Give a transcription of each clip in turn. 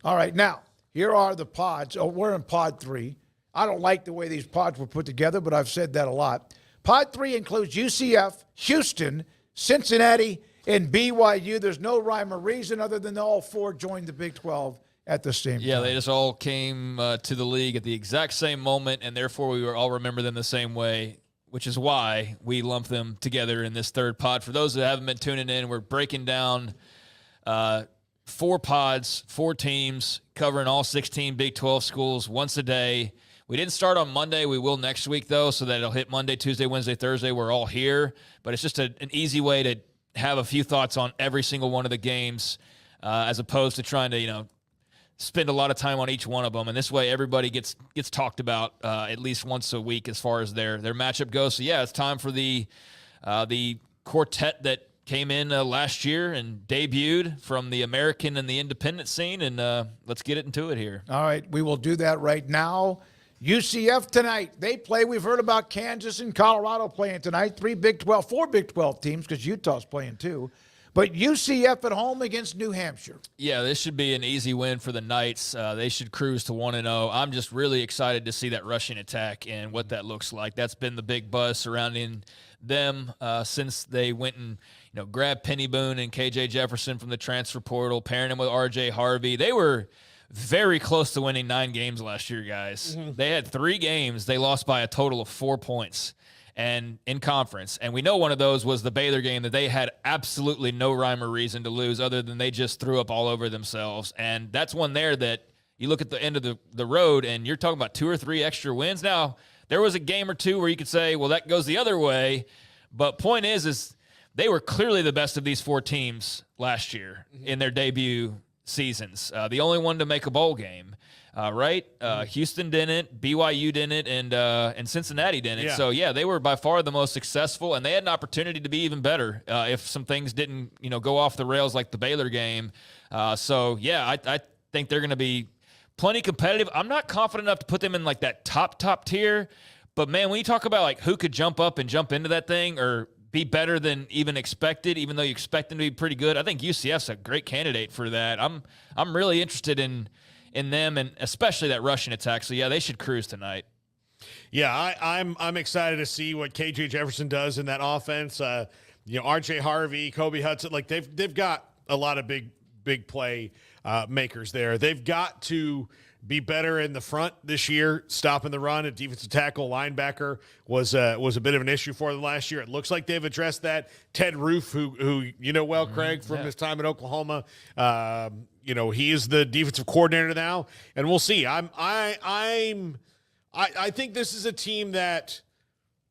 All right, now, here are the pods. Oh, we're in pod 3. I don't like the way these pods were put together, but I've said that a lot. Pod 3 includes UCF, Houston, Cincinnati, and BYU. There's no rhyme or reason other than all 4 joined the Big 12 at the same time. Yeah, they just all came to the league at the exact same moment, and therefore we all remember them the same way, which is why we lump them together in this third pod. For those that haven't been tuning in, we're breaking down 4 pods, 4 teams, covering all 16 Big 12 schools once a day. We didn't start on Monday. We will next week, though, so that it'll hit Monday, Tuesday, Wednesday, Thursday. We're all here. But it's just an easy way to have a few thoughts on every single one of the games as opposed to trying to, spend a lot of time on each one of them. And this way everybody gets talked about at least once a week as far as their matchup goes. So, yeah, it's time for the quartet that came in last year and debuted from the American and the independent scene, and let's get into it here. All right, we will do that right now. UCF tonight, they play. We've heard about Kansas and Colorado playing tonight. 4 Big 12 teams because Utah's playing too. But UCF at home against New Hampshire. Yeah, this should be an easy win for the Knights. They should cruise to 1-0. I'm just really excited to see that rushing attack and what that looks like. That's been the big buzz surrounding them since they went and grabbed Penny Boone and KJ Jefferson from the transfer portal, pairing him with RJ Harvey. They were very close to winning 9 games last year, guys. Mm-hmm. They had 3 games. They lost by a total of 4 points and in conference. And we know one of those was the Baylor game that they had absolutely no rhyme or reason to lose other than they just threw up all over themselves. And that's one there that you look at the end of the road and you're talking about 2 or 3 extra wins. Now, there was a game or 2 where you could say, well, that goes the other way. But point is they were clearly the best of these 4 teams last year in their debut seasons. The only one to make a bowl game, right? Houston didn't, BYU didn't, and Cincinnati didn't. Yeah. So, yeah, they were by far the most successful, and they had an opportunity to be even better if some things didn't, go off the rails like the Baylor game. So, yeah, I think they're going to be plenty competitive. I'm not confident enough to put them in like that top tier, but, man, when you talk about like who could jump up and jump into that thing or be better than even expected, even though you expect them to be pretty good, I think UCF's a great candidate for that. I'm really interested in them, and especially that rushing attack. So, yeah, they should cruise tonight. Yeah, I'm excited to see what KJ Jefferson does in that offense. RJ Harvey, Kobe Hudson, like they've got a lot of big play makers there. They've got to be better in the front this year, stopping the run. A defensive tackle, linebacker was a bit of an issue for them last year. It looks like they've addressed that. Ted Roof, who Craig, from his time at Oklahoma, he is the defensive coordinator now, and we'll see. I think this is a team that,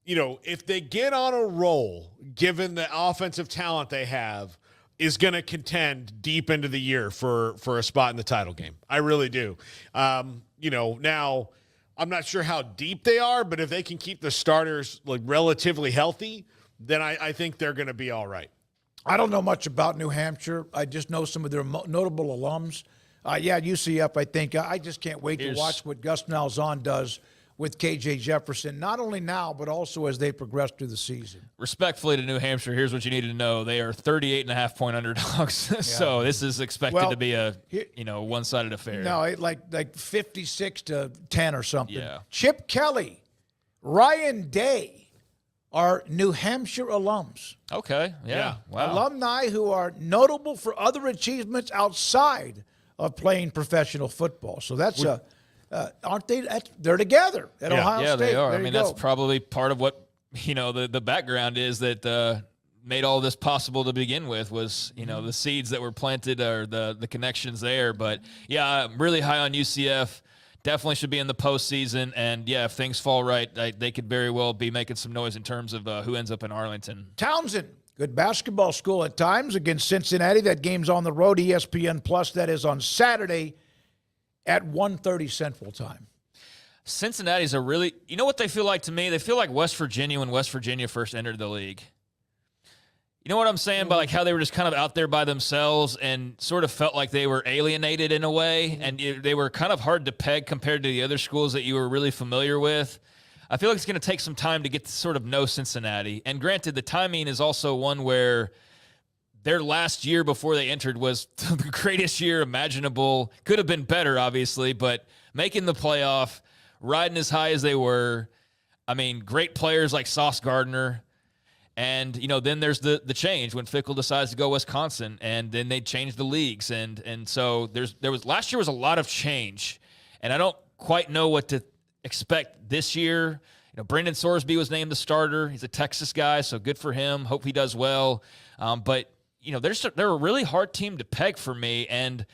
if they get on a roll, given the offensive talent they have, is going to contend deep into the year for a spot in the title game. I really do. Now I'm not sure how deep they are, but if they can keep the starters like relatively healthy, then I think they're going to be all right. I don't know much about New Hampshire. I just know some of their notable alums. UCF, I think. I just can't wait to watch what Gus Malzahn does with KJ Jefferson, not only now, but also as they progress through the season. Respectfully to New Hampshire, here's what you need to know. They are 38.5-point underdogs. Yeah. So this is expected to be a one-sided affair. No, like 56-10 or something. Yeah. Chip Kelly, Ryan Day are New Hampshire alums. Okay, yeah. Wow. Alumni who are notable for other achievements outside of playing professional football. So that's aren't they? They're together at Ohio State. Yeah, they are. There that's probably part of what the background is that made all this possible to begin with was the seeds that were planted or the connections there. But yeah, I'm really high on UCF. Definitely should be in the postseason. And yeah, if things fall right, they could very well be making some noise in terms of who ends up in Arlington. Townsend, good basketball school at times against Cincinnati. That game's on the road. ESPN Plus. That is on Saturday at 1:30 Central Time. Cincinnati's what they feel like to me? They feel like West Virginia when West Virginia first entered the league. You know what I'm saying? By like how they were just kind of out there by themselves and sort of felt like they were alienated in a way, and they were kind of hard to peg compared to the other schools that you were really familiar with. I feel like it's going to take some time to get to sort of know Cincinnati. And granted, the timing is also one where their last year before they entered was the greatest year imaginable. Could have been better, obviously, but making the playoff, riding as high as they were. I mean, great players like Sauce Gardner. And, then there's the change when Fickle decides to go Wisconsin, and then they changed the leagues. And so last year was a lot of change, and I don't quite know what to expect this year. Brendan Sorsby was named the starter. He's a Texas guy, so good for him. Hope he does well. But they're a really hard team to peg for me, and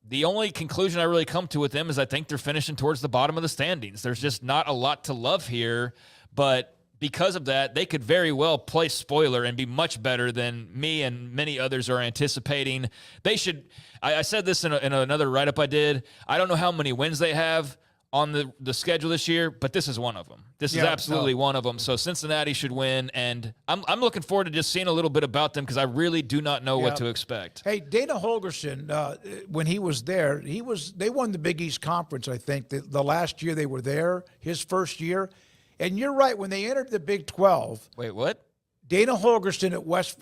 the only conclusion I really come to with them is I think they're finishing towards the bottom of the standings. There's just not a lot to love here, but because of that, they could very well play spoiler and be much better than me and many others are anticipating. They should. I said this in another write-up I did. I don't know how many wins they have on the schedule this year, but this is one of them. This is absolutely one of them. So Cincinnati should win, and I'm looking forward to just seeing a little bit about them because I really do not know what to expect. Hey, Dana Holgerson, when he was there, they won the Big East Conference, I think, the last year they were there, his first year. And you're right, when they entered the Big 12. Wait, what? Dana Holgerson at West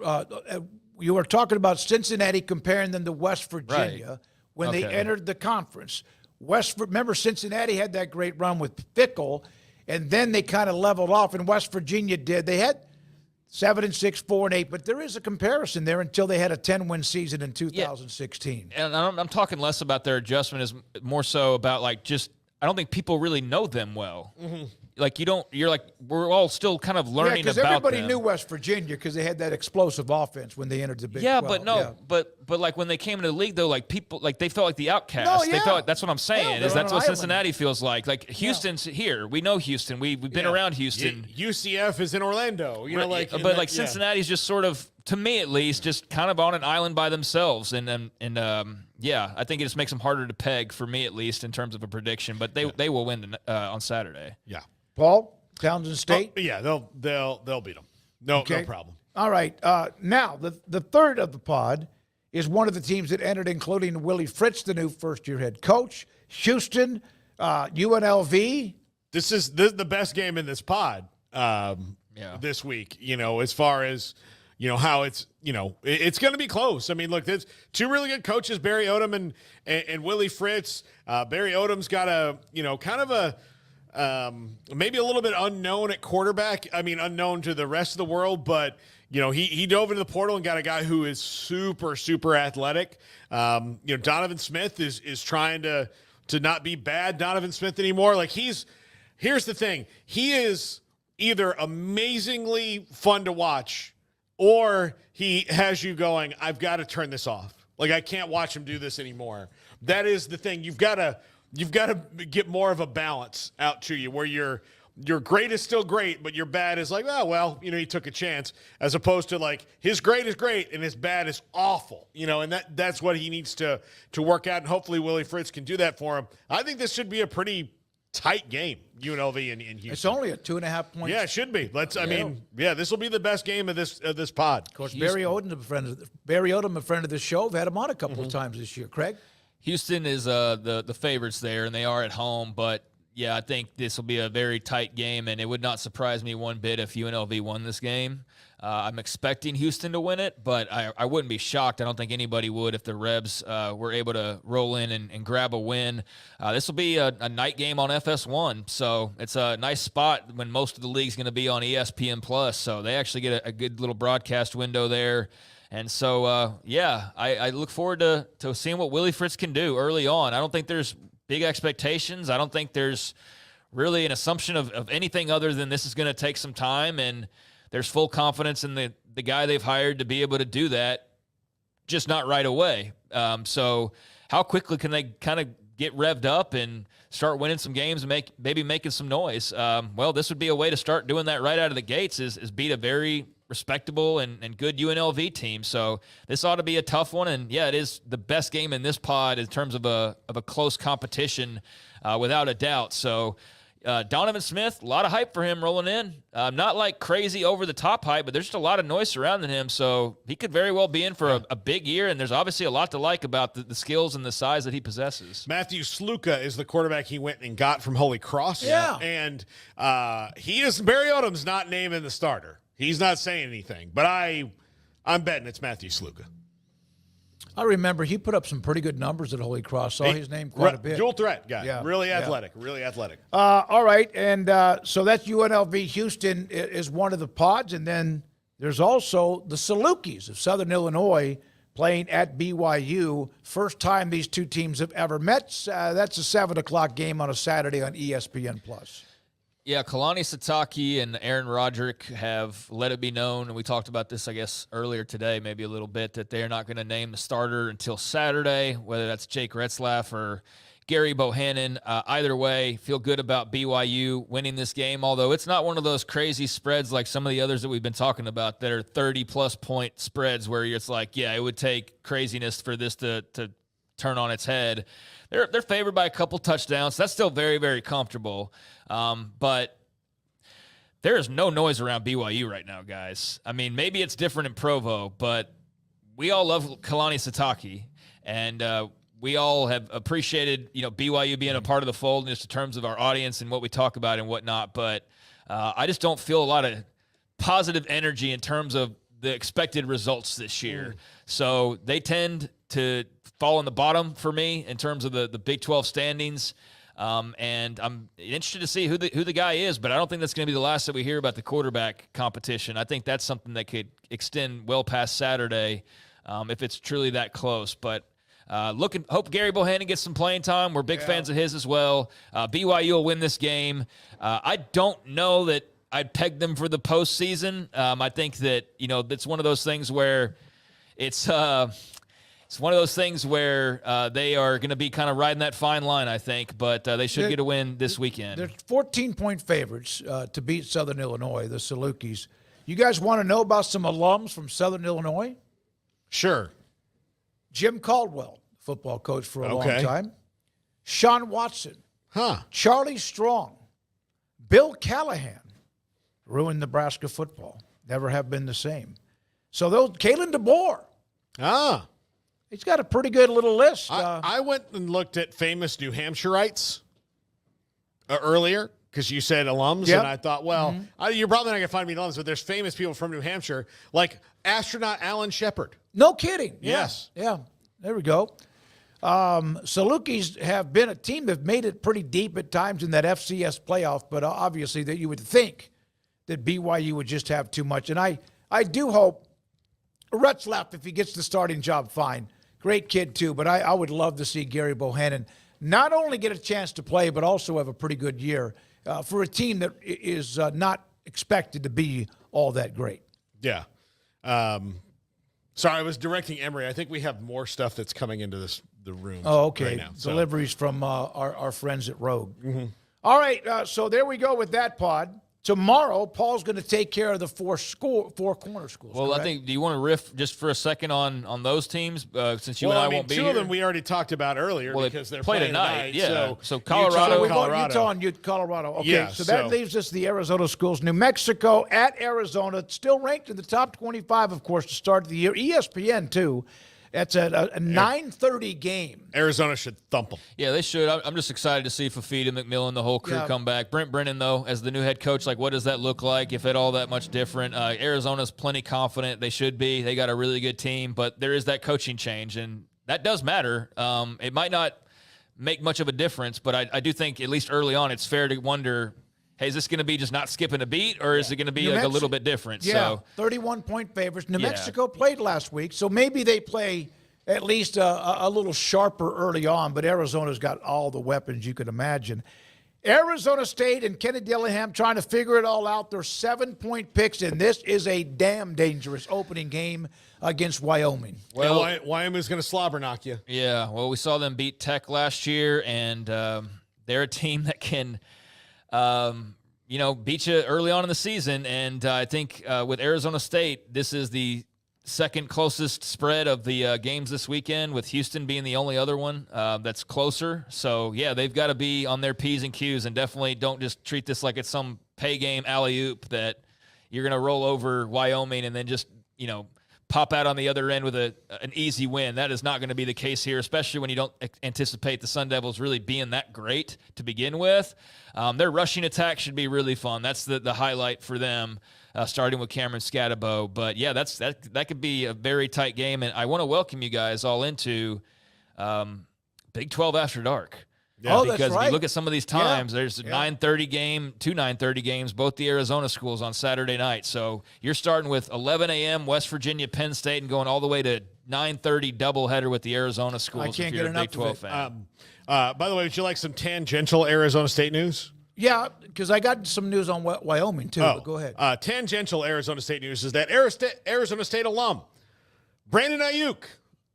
you were talking about Cincinnati comparing them to West Virginia when they entered the conference. Remember, Cincinnati had that great run with Fickle, and then they kind of leveled off, and West Virginia did. They had 7-6, 4-8, but there is a comparison there until they had a 10-win season in 2016. And I'm talking less about their adjustment, is more so about I don't think people really know them well. Mm-hmm. We're all still kind of learning about them. because everybody knew West Virginia because they had that explosive offense when they entered the Big 12. But when they came into the league, though, people, they felt like the outcast. They felt that's what I'm saying, that's what Cincinnati feels like. Like, Houston's here. We know Houston. We've been around Houston. UCF is in Orlando. Cincinnati's just sort of, to me at least, just kind of on an island by themselves. And I think it just makes them harder to peg, for me at least, in terms of a prediction. But they will win on Saturday. Yeah. Paul, Townsend State? They'll beat them. No problem. All right. Now, the third of the pod is one of the teams that entered, including Willie Fritz, the new first-year head coach, Houston, UNLV. This is the best game in this pod this week, as far as, how it's, it's going to be close. I mean, look, there's two really good coaches, Barry Odom and Willie Fritz. Barry Odom's got a, kind of a, maybe a little bit unknown at quarterback. I mean, unknown to the rest of the world, but he dove into the portal and got a guy who is super, super athletic. Donovan Smith is trying to not be bad Donovan Smith anymore. Here's the thing. He is either amazingly fun to watch, or he has you going, I've got to turn this off. I can't watch him do this anymore. That is the thing. You've got to get more of a balance out to you where your great is still great, but your bad is he took a chance, as opposed to his great is great and his bad is awful, and that's what he needs to work out. And hopefully Willie Fritz can do that for him. I think this should be a pretty tight game, UNLV and Houston. It's only a 2.5 point. Yeah, it should be. This will be the best game of this pod. Of course, Barry Odom, a friend of the show. I've had him on a couple of times this year. Craig? Houston is the favorites there, and they are at home. But, yeah, I think this will be a very tight game, and it would not surprise me one bit if UNLV won this game. I'm expecting Houston to win it, but I wouldn't be shocked. I don't think anybody would if the Rebs were able to roll in and grab a win. This will be a night game on FS1, so it's a nice spot when most of the league's going to be on ESPN+. So they actually get a good little broadcast window there. And so, I look forward to seeing what Willie Fritz can do early on. I don't think there's big expectations. I don't think there's really an assumption of anything other than this is going to take some time, and there's full confidence in the guy they've hired to be able to do that, just not right away. So how quickly can they kind of get revved up and start winning some games and maybe making some noise? This would be a way to start doing that right out of the gates, is beat a very respectable and good UNLV team. So this ought to be a tough one. And, yeah, it is the best game in this pod in terms of a close competition, without a doubt. So Donovan Smith, a lot of hype for him rolling in. Not crazy over-the-top hype, but there's just a lot of noise surrounding him. So he could very well be in for a big year, and there's obviously a lot to like about the skills and the size that he possesses. Matthew Sluka is the quarterback he went and got from Holy Cross. Yeah. And Barry Odom's not naming the starter. He's not saying anything, but I'm betting it's Matthew Sluka. I remember he put up some pretty good numbers at Holy Cross. Saw his name quite a bit. Dual threat guy. Yeah, Really yeah. athletic. Really athletic. All right, and so that's UNLV. Houston is one of the pods, and then there's also the Salukis of Southern Illinois playing at BYU. First time these two teams have ever met. That's a 7 o'clock game on a Saturday on ESPN+. Yeah, Kalani Sitake and Aaron Roderick have let it be known, and we talked about this, I guess, earlier today, maybe a little bit, that they're not going to name the starter until Saturday, whether that's Jake Retzlaff or Gary Bohannon. Either way, feel good about BYU winning this game, although it's not one of those crazy spreads like some of the others that we've been talking about that are 30-plus point spreads where it's like, yeah, it would take craziness for this to turn on its head. They're favored by a couple touchdowns. That's still very, very comfortable. But there is no noise around BYU right now, guys. I mean, maybe it's different in Provo, but we all love Kalani Sitake, and we all have appreciated, BYU being a part of the fold just in terms of our audience and what we talk about and whatnot. But I just don't feel a lot of positive energy in terms of the expected results this year. So they tend to fall in the bottom for me in terms of the Big 12 standings. And I'm interested to see who the guy is, but I don't think that's going to be the last that we hear about the quarterback competition. I think that's something that could extend well past Saturday if it's truly that close. But hope Gary Bohannon gets some playing time. We're big fans of his as well. BYU will win this game. I don't know that I'd peg them for the postseason. I think that, it's one of those things where it's one of those things where they are going to be kind of riding that fine line, I think, but they should get a win this weekend. They're 14-point favorites to beat Southern Illinois, the Salukis. You guys want to know about some alums from Southern Illinois? Sure. Jim Caldwell, football coach for a long time. Sean Watson. Charlie Strong. Bill Callahan. Ruined Nebraska football. Never have been the same. So Kalen DeBoer. He's got a pretty good little list. I went and looked at famous New Hampshireites earlier because you said alums, and I thought, well, you're probably not going to find me alums, but there's famous people from New Hampshire, like astronaut Alan Shepard. No kidding. Yes. Yeah. There we go. Salukis have been a team that made it pretty deep at times in that FCS playoff, but obviously that you would think that BYU would just have too much. And I do hope Retzlaff, if he gets the starting job, fine. Great kid, too, but I would love to see Gary Bohannon not only get a chance to play, but also have a pretty good year for a team that is not expected to be all that great. Yeah. Sorry, I was directing Emery. I think we have more stuff that's coming into the room. Oh, okay. Right now, Deliveries from our friends at Rogue. All right, so there we go with that pod. Tomorrow, Paul's going to take care of the four corner schools. Well, correct? I think, do you want to riff just for a second on those teams since you and I won't be two here? of them we already talked about earlier because they're playing tonight. Yeah. So Colorado. Utah, Colorado. Okay, Yeah, so that leaves us the Arizona schools. New Mexico at Arizona, still ranked in the top 25, of course, to start the year. ESPN, too. That's a 9:30 game. Arizona should thump them. Yeah, they should. I'm just excited to see Fafita, McMillan, the whole crew come back. Brent Brennan, though, as the new head coach, like, what does that look like, if at all that much different? Arizona's plenty confident. They should be. They got a really good team, but there is that coaching change, and that does matter. It might not make much of a difference, but I do think, at least early on, it's fair to wonder, hey, is this going to be just not skipping a beat, or is it going to be a little bit different? Yeah, 31-point favorites. New Mexico played last week, so maybe they play at least a little sharper early on, but Arizona's got all the weapons you could imagine. Arizona State and Kenny Dillingham trying to figure it all out. They're 7-point picks, and this is a damn dangerous opening game against Wyoming. Well, Wyoming's going to slobber knock you. Yeah, well, we saw them beat Tech last year, and they're a team that can beat you early on in the season. And I think with Arizona State, this is the second closest spread of the games this weekend, with Houston being the only other one that's closer. So, yeah, they've got to be on their P's and Q's, and definitely don't just treat this like it's some pay game alley-oop that you're going to roll over Wyoming and then just, pop out on the other end with an easy win. That is not going to be the case here, especially when you don't anticipate the Sun Devils really being that great to begin with. Their rushing attack should be really fun. That's the highlight for them. starting with Cameron Scatabo. But yeah, that could be a very tight game, and I want to welcome you guys all into Big 12 After Dark. Yeah. Oh, that's because if right. you look at some of these times, there's a 9:30 game, two 9:30 games, both the Arizona schools on Saturday night. So you're starting with 11 a.m. West Virginia, Penn State, and going all the way to 9:30 doubleheader with the Arizona schools. I can't if you're get a enough Big 12 of it. fan. By the way, would you like some tangential Arizona State news? Yeah, because I got some news on Wyoming, too. But go ahead. Tangential Arizona State news is that Arizona State alum Brandon Ayuk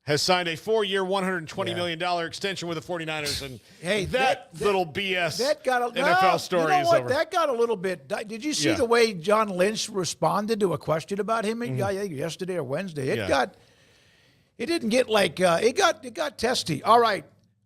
has signed a 4-year, $120 million extension with the 49ers. And Hey, that little BS that got a, NFL story you know is what? over. That got a little bit. Did you see the way John Lynch responded to a question about him? I think yesterday or Wednesday. It didn't get like it got testy. All right,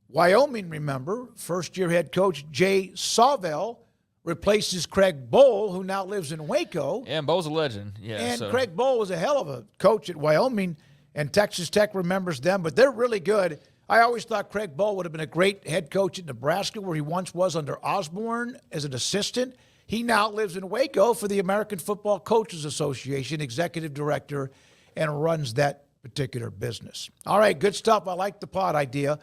Wyoming. Remember, first-year head coach Jay Sawvell replaces Craig Bowl, who now lives in Waco. Yeah, and Bo's a legend. Yeah, And Craig Bowl was a hell of a coach at Wyoming, and Texas Tech remembers them, but they're really good. I always thought Craig Bowl would have been a great head coach at Nebraska, where he once was under Osborne as an assistant. He now lives in Waco for the American Football Coaches Association, executive director, and runs that particular business. All right, good stuff. I like the pod idea.